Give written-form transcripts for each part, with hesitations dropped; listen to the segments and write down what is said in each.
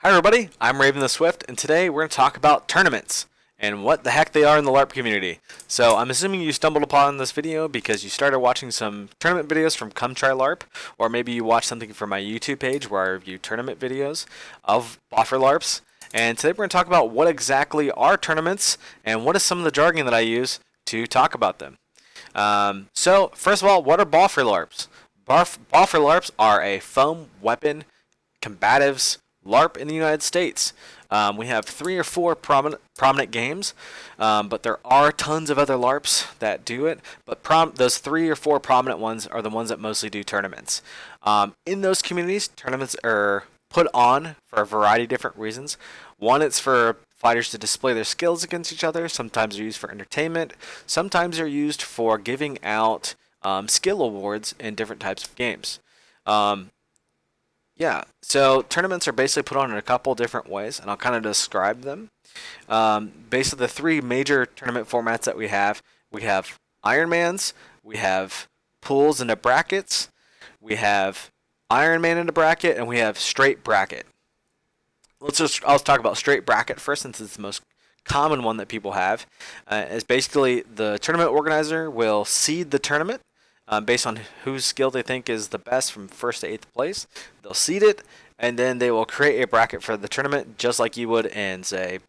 Hi everybody, I'm Raven the Swift, and today we're going to talk about tournaments and what the heck they are in the LARP community. So I'm assuming you stumbled upon this video because you started watching some tournament videos from Come Try LARP, or maybe you watched something from my YouTube page where I review tournament videos of Boffer Larps. And today we're going to talk about what exactly are tournaments and what is some of the jargon that I use to talk about them. So first of all, what are Boffer Larps? Boffer Larps are a foam weapon combatives LARP in the United States. We have 3 or 4 prominent games, but there are tons of other LARPs that do it. But those 3 or 4 prominent ones are the ones that mostly do tournaments. In those communities, tournaments are put on for a variety of different reasons. One, it's for fighters to display their skills against each other. Sometimes they're used for entertainment. Sometimes they're used for giving out skill awards in different types of games. Yeah, so tournaments are basically put on in a couple different ways, and I'll kind of describe them. Basically, the 3 major tournament formats that we have Ironmans, we have pools into brackets, we have Ironman into bracket, and we have straight bracket. I'll talk about straight bracket first, since it's the most common one that people have. Is basically the tournament organizer will seed the tournament. Based on whose skill they think is the best from 1st to 8th place. They'll seed it, and then they will create a bracket for the tournament, just like you would in, say,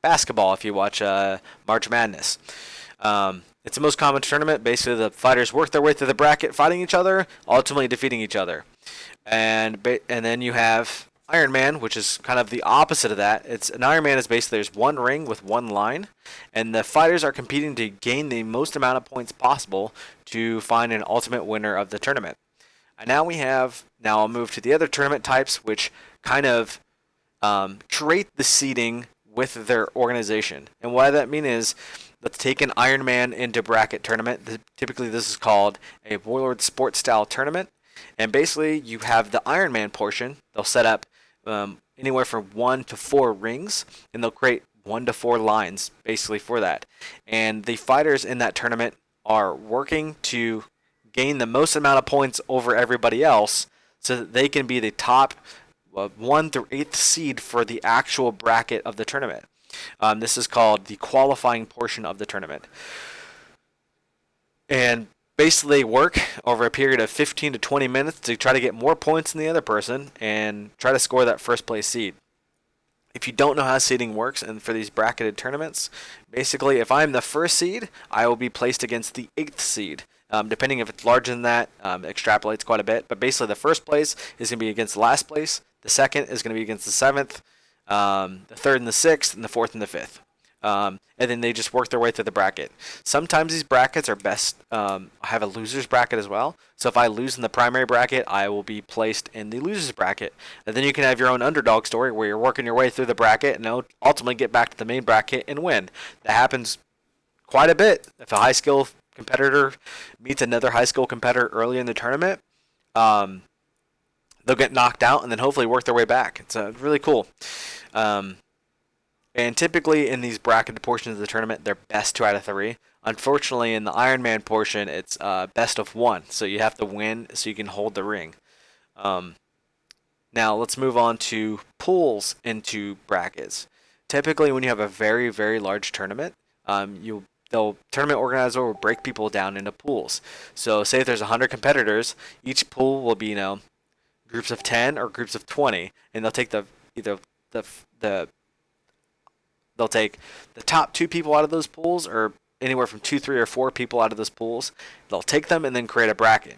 basketball if you watch March Madness. It's the most common tournament. Basically, the fighters work their way through the bracket, fighting each other, ultimately defeating each other. And then you have Iron Man, which is kind of the opposite of that. An Iron Man is basically there's one ring with one line, and the fighters are competing to gain the most amount of points possible to find an ultimate winner of the tournament. And now I'll move to the other tournament types, which kind of create the seeding with their organization. And what that means is, let's take an Iron Man into bracket tournament. Typically, this is called a Warlord sports style tournament. And basically, you have the Iron Man portion. They'll set up anywhere from 1 to 4 rings, and they'll create 1 to 4 lines basically for that. And the fighters in that tournament are working to gain the most amount of points over everybody else so that they can be the top 1 through 8th seed for the actual bracket of the tournament. This is called the qualifying portion of the tournament. And basically, they work over a period of 15 to 20 minutes to try to get more points than the other person and try to score that first place seed. If you don't know how seeding works, and for these bracketed tournaments, basically, if I'm the first seed, I will be placed against the 8th seed. Depending if it's larger than that, extrapolates quite a bit. But basically, the first place is going to be against the last place. The second is going to be against the 7th. The 3rd and the 6th, and the 4th and the 5th. And then they just work their way through the bracket. Sometimes these brackets are best. I have a loser's bracket as well. So if I lose in the primary bracket, I will be placed in the loser's bracket. And then you can have your own underdog story where you're working your way through the bracket and ultimately get back to the main bracket and win. That happens quite a bit. If a high skill competitor meets another high skill competitor early in the tournament, they'll get knocked out and then hopefully work their way back. It's really cool. And typically in these bracketed portions of the tournament, they're best 2 out of 3. Unfortunately, in the Iron Man portion, it's best of 1. So you have to win so you can hold the ring. Now let's move on to pools into brackets. Typically, when you have a very, very large tournament, the tournament organizer will break people down into pools. So say if there's 100 competitors, each pool will be groups of 10 or groups of 20, and they'll take they'll take the top 2 people out of those pools, or anywhere from 2, 3, or 4 people out of those pools. They'll take them and then create a bracket.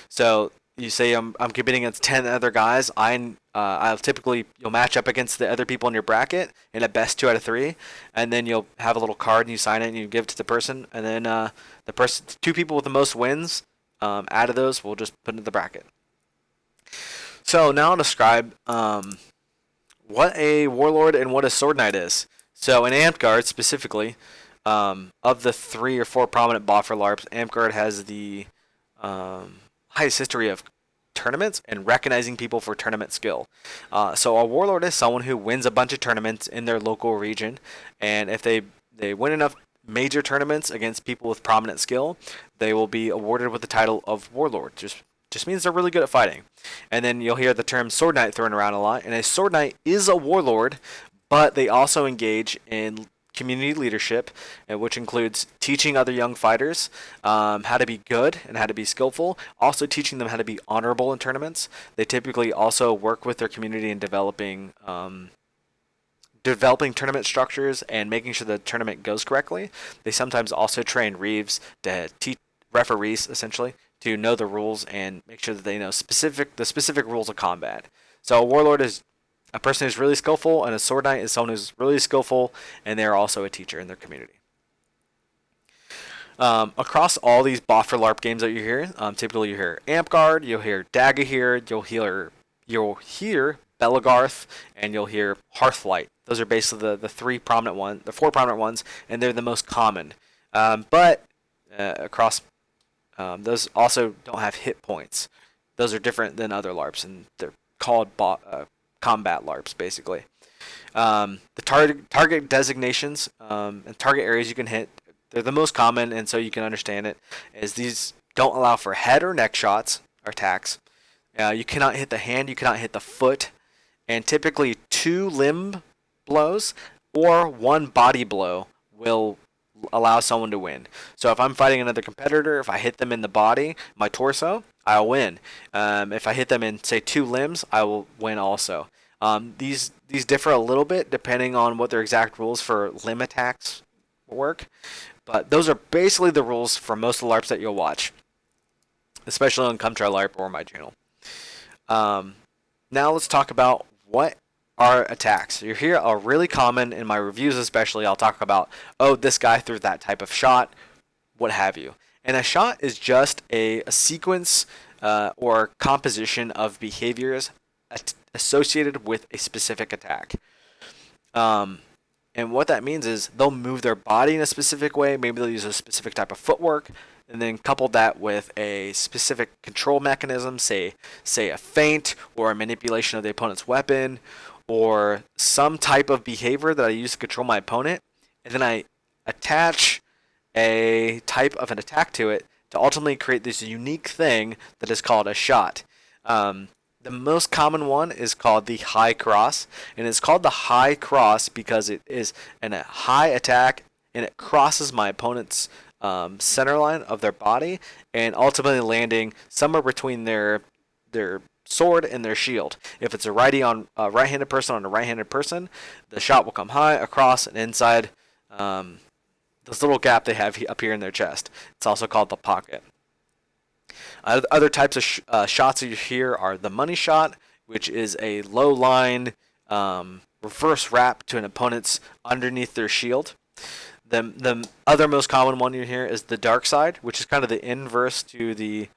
So you say I'm competing against 10 other guys. You'll match up against the other people in your bracket in a best 2 out of 3, and then you'll have a little card and you sign it and you give it to the person, and then 2 people with the most wins out of those will just put into the bracket. So now I'll describe what a Warlord and what a Sword Knight is. So in Amtgard specifically, of the 3 or 4 prominent Boffer Larps, Amtgard has the highest history of tournaments and recognizing people for tournament skill. So a Warlord is someone who wins a bunch of tournaments in their local region, and if they win enough major tournaments against people with prominent skill, they will be awarded with the title of Warlord. Just just means they're really good at fighting. And then you'll hear the term sword knight thrown around a lot. And a sword knight is a warlord, but they also engage in community leadership, which includes teaching other young fighters how to be good and how to be skillful, also teaching them how to be honorable in tournaments. They typically also work with their community in developing tournament structures and making sure the tournament goes correctly. They sometimes also train reeves to teach referees, essentially, to know the rules and make sure that they know the specific rules of combat. So a warlord is a person who's really skillful, and a sword knight is someone who's really skillful, and they're also a teacher in their community. Across all these Boffer Larp games that you hear, typically you hear Amtgard, you'll hear Dagahir, you'll hear Belagarth, and you'll hear Hearthlight. Those are basically the four prominent ones, and they're the most common. But across those also don't have hit points. Those are different than other LARPs, and they're called combat LARPs, basically. The target designations and target areas you can hit, they're the most common, and so you can understand it, is these don't allow for head or neck shots or attacks. You cannot hit the hand, you cannot hit the foot, and typically 2 limb blows or 1 body blow will allow someone to win. So if I'm fighting another competitor, if I hit them in the body, my torso, I'll win. If I hit them in, say, 2 limbs, I will win also. These differ a little bit depending on what their exact rules for limb attacks work, but those are basically the rules for most of the LARPs that you'll watch, especially on Come Try LARP or my channel. Now let's talk about what are attacks. You hear are really common in my reviews, especially. I'll talk about, oh, this guy threw that type of shot, what have you. And a shot is just a sequence or composition of behaviors associated with a specific attack. And what that means is they'll move their body in a specific way. Maybe they'll use a specific type of footwork, and then couple that with a specific control mechanism, say a feint or a manipulation of the opponent's weapon, or some type of behavior that I use to control my opponent, and then I attach a type of an attack to it to ultimately create this unique thing that is called a shot. The most common one is called the high cross, and it's called the high cross because it is a high attack and it crosses my opponent's center line of their body and ultimately landing somewhere between their sword and their shield. If it's a right-handed person on a right-handed person, the shot will come high, across, and inside this little gap they have up here in their chest. It's also called the pocket. Other types of shots you hear are the money shot, which is a low line reverse wrap to an opponent's underneath their shield. The other most common one you hear is the dark side, which is kind of the inverse to the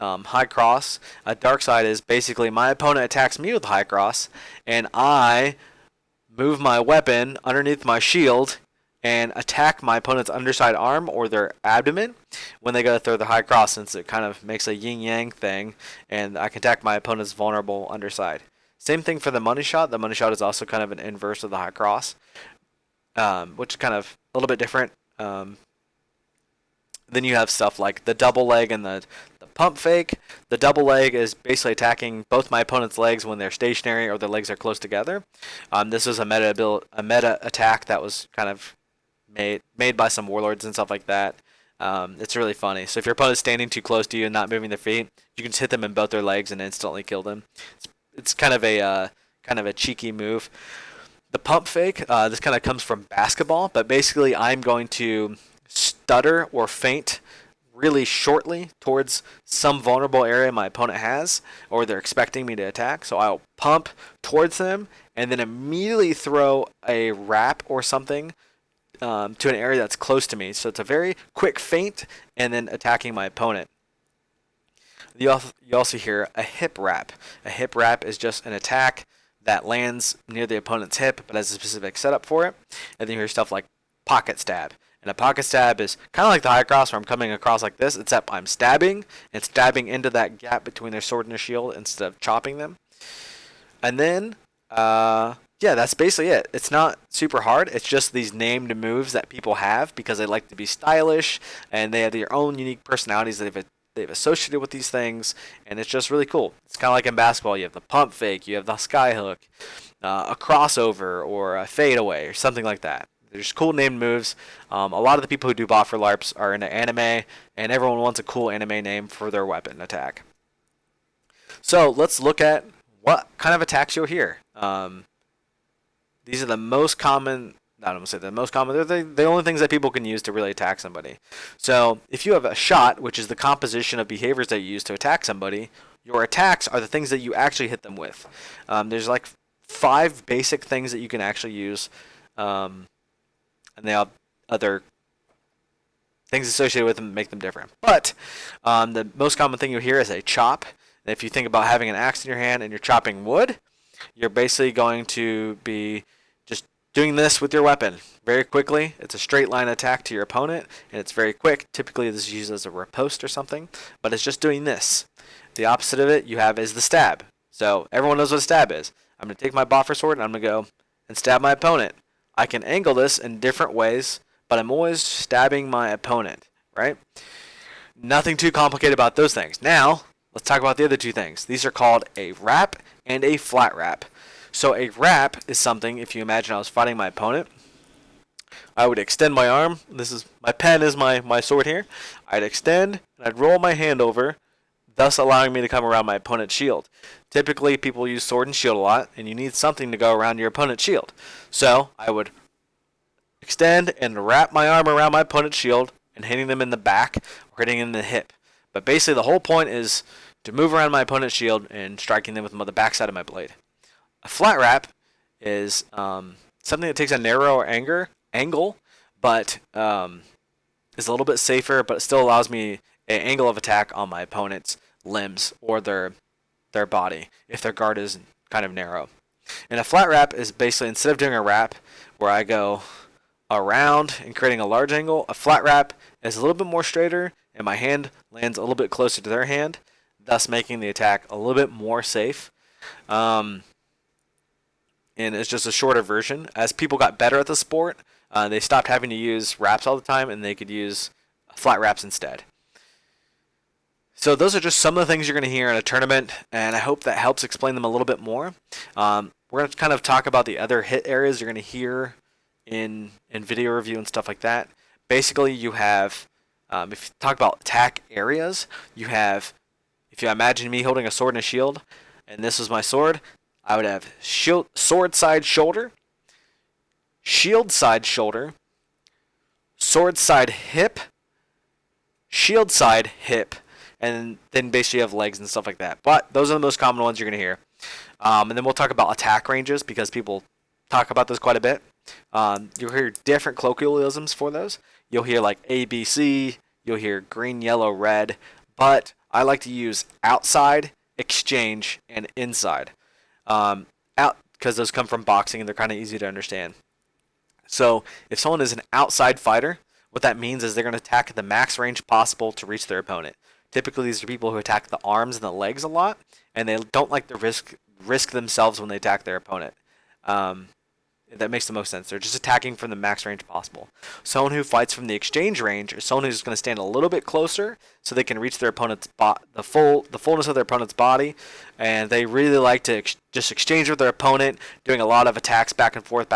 high cross. A dark side is basically my opponent attacks me with high cross, and I move my weapon underneath my shield and attack my opponent's underside arm or their abdomen when they go to throw the high cross, since it kind of makes a yin-yang thing, and I can attack my opponent's vulnerable underside. Same thing for the money shot. The money shot is also kind of an inverse of the high cross, which is kind of a little bit different. Then you have stuff like the double leg and the pump fake. The double leg is basically attacking both my opponent's legs when they're stationary or their legs are close together. This is a meta attack that was kind of made by some warlords and stuff like that. It's really funny. So if your opponent's standing too close to you and not moving their feet, you can just hit them in both their legs and instantly kill them. It's kind of a cheeky move. The pump fake, this kind of comes from basketball, but basically I'm going to stutter or feint really shortly towards some vulnerable area my opponent has, or they're expecting me to attack. So I'll pump towards them and then immediately throw a wrap or something to an area that's close to me. So it's a very quick feint and then attacking my opponent. You also hear a hip wrap. A hip wrap is just an attack that lands near the opponent's hip but has a specific setup for it. And then you hear stuff like pocket stab. And a pocket stab is kind of like the high cross, where I'm coming across like this, except I'm stabbing and stabbing into that gap between their sword and their shield instead of chopping them. And then, yeah, that's basically it. It's not super hard. It's just these named moves that people have because they like to be stylish and they have their own unique personalities that they've associated with these things, and it's just really cool. It's kind of like in basketball. You have the pump fake, you have the sky hook, a crossover, or a fadeaway, or something like that. There's cool named moves. A lot of the people who do Boffer Larps are into anime, and everyone wants a cool anime name for their weapon attack. So let's look at what kind of attacks you'll hear. These are the most common. I don't want to say the most common. They're the only things that people can use to really attack somebody. So if you have a shot, which is the composition of behaviors that you use to attack somebody, your attacks are the things that you actually hit them with. There's like 5 basic things that you can actually use, and they have other things associated with them that make them different. But the most common thing you'll hear is a chop. And if you think about having an axe in your hand and you're chopping wood, you're basically going to be just doing this with your weapon very quickly. It's a straight line attack to your opponent, and it's very quick. Typically this is used as a riposte or something, but it's just doing this. The opposite of it you have is the stab. So everyone knows what a stab is. I'm going to take my Boffer sword and I'm going to go and stab my opponent. I can angle this in different ways, but I'm always stabbing my opponent, right? Nothing too complicated about those things. Now, let's talk about the other 2 things. These are called a wrap and a flat wrap. So a wrap is something, if you imagine I was fighting my opponent, I would extend my arm. This is my pen is my sword here. I'd extend and I'd roll my hand over, thus allowing me to come around my opponent's shield. Typically people use sword and shield a lot, and you need something to go around your opponent's shield. So I would extend and wrap my arm around my opponent's shield and hitting them in the back or hitting them in the hip. But basically the whole point is to move around my opponent's shield and striking them with the backside of my blade. A flat wrap is something that takes a narrower angle, but is a little bit safer, but it still allows me an angle of attack on my opponent's limbs or their body if their guard is kind of narrow. And a flat wrap is basically, instead of doing a wrap where I go around and creating a large angle, a flat wrap is a little bit more straighter and my hand lands a little bit closer to their hand, thus making the attack a little bit more safe. And it's just a shorter version. As people got better at the sport, they stopped having to use wraps all the time and they could use flat wraps instead. So those are just some of the things you're going to hear in a tournament, and I hope that helps explain them a little bit more. We're going to kind of talk about the other hit areas you're going to hear in video review and stuff like that. Basically, you have, if you talk about attack areas, you have, if you imagine me holding a sword and a shield, and this is my sword, I would have sword side shoulder, shield side shoulder, sword side hip, shield side hip, and then basically you have legs and stuff like that. But those are the most common ones you're going to hear. And then we'll talk about attack ranges because people talk about this quite a bit. You'll hear different colloquialisms for those. You'll hear like ABC, you'll hear green, yellow, red, but I like to use outside, exchange, and inside. Out, because those come from boxing and they're kind of easy to understand. So if someone is an outside fighter, what that means is they're going to attack at the max range possible to reach their opponent. Typically, these are people who attack the arms and the legs a lot, and they don't like to risk themselves when they attack their opponent. That makes the most sense. They're just attacking from the max range possible. Someone who fights from the exchange range is someone who's going to stand a little bit closer so they can reach their opponent's the fullness of their opponent's body, and they really like to just exchange with their opponent, doing a lot of attacks back and forth,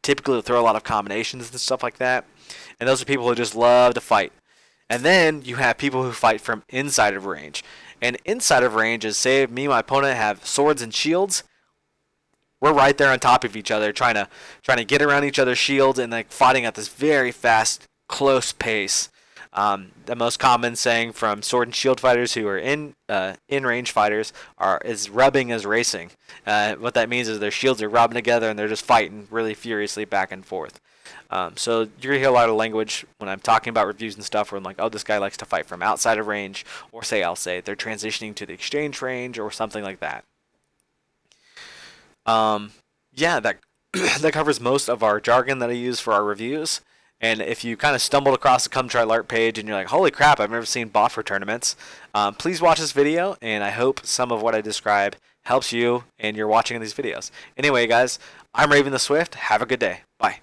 Typically, they'll throw a lot of combinations and stuff like that, and those are people who just love to fight. And then you have people who fight from inside of range. And inside of range is, say me and my opponent have swords and shields. We're right there on top of each other, trying to get around each other's shields and like fighting at this very fast, close pace. The most common saying from sword and shield fighters who are in range fighters is rubbing is racing. What that means is their shields are rubbing together and they're just fighting really furiously back and forth. So you're gonna hear a lot of language when I'm talking about reviews and stuff where I'm like, oh, this guy likes to fight from outside of range, or I'll say they're transitioning to the exchange range or something like that. Yeah, that that covers most of our jargon that I use for our reviews. And if you kind of stumbled across the Come Try Larp page and you're like, holy crap, I've never seen Boffer tournaments, please watch this video, and I hope some of what I describe helps you and you're watching these videos. Anyway, guys, I'm Raven the Swift. Have a good day. Bye.